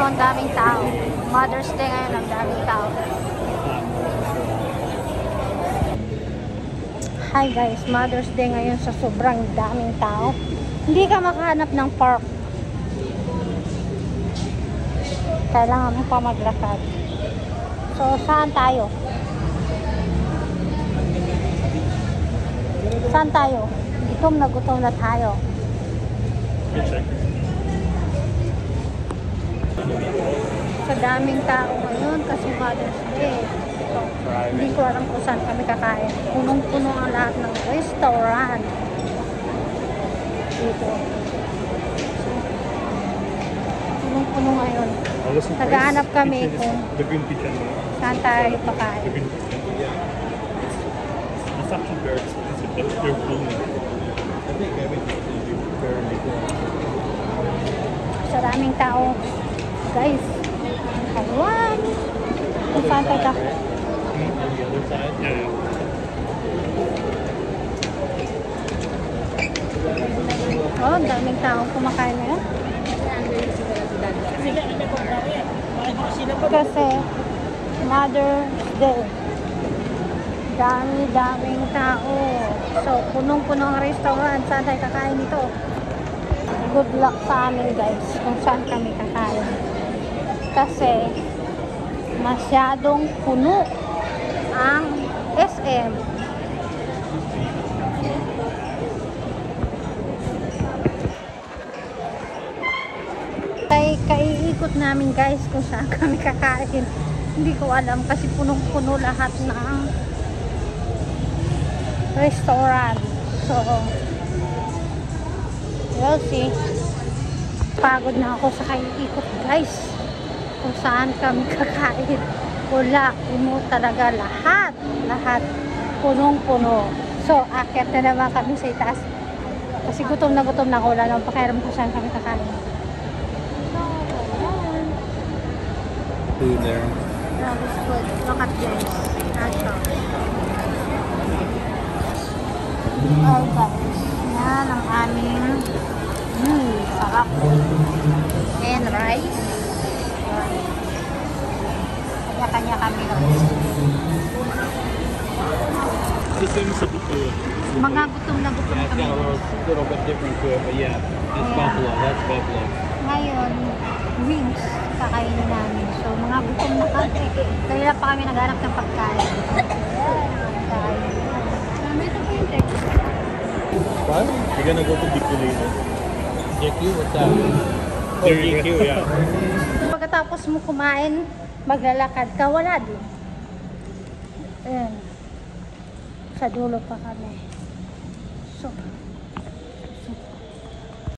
ang daming tao. Mother's Day ngayon, ang daming tao. Hi guys, Mother's Day ngayon sa sobrang daming tao. Hindi ka makahanap ng park. Kailangan mo pa maglakad. So, saan tayo? Saan tayo? Gutom na tayo. Sa daming tao ngayon kasi Mother's Day. So, hindi ko alam kung saan kami kakain. Punong-puno ang lahat ng restaurant. Dito. Punong-puno ngayon. Naghahanap kami kung saan tayo pakain. It's actually very expensive, but they're blooming. I think everything is fairly good. Sa daming tao. Guys, Taiwan. Kung saan tayo ka? On the other side? Yeah. Oh, ang daming taong kumakain ngayon. Kasi Mother's Day. Daming tao. So, punong-puno ang restaurant. Saan tayo kakain dito? Good luck sa amin guys kung saan kami kakain. Kasi masyadong puno ang SM. Kaiikot namin guys kung saan kami kakain. Hindi ko alam kasi punong-puno lahat ng restaurant. So, we'll see. Pagod na ako sa kaiikot guys. Kung saan kami kakain. Wala, puno talaga lahat. Lahat punong-puno. So, akyat na naman kami sa itaas. Kasi gutom na ako. Wala nang pakialam kung saan kami kakain. Food there. That is good. Look at this. Oh guys. Yan ang aming sarap. And rice. Kanya-kanya kami rice. The same as the buffalo. Mga gutom na gutom Yeah, it's kami. got a little bit different to it, but yeah, it's buffalo. That's buffalo. Ngayon, wings kakainin namin. So, mga gutom na kami. Kaya pa kami naghanap ng pagkain. What? You're gonna go to Bicolino? JQ? What's that? Oh, JQ, yeah. Pagkatapos mo kumain, maglalakad ka, wala din. Ayan. Sa dulo pa kami. So,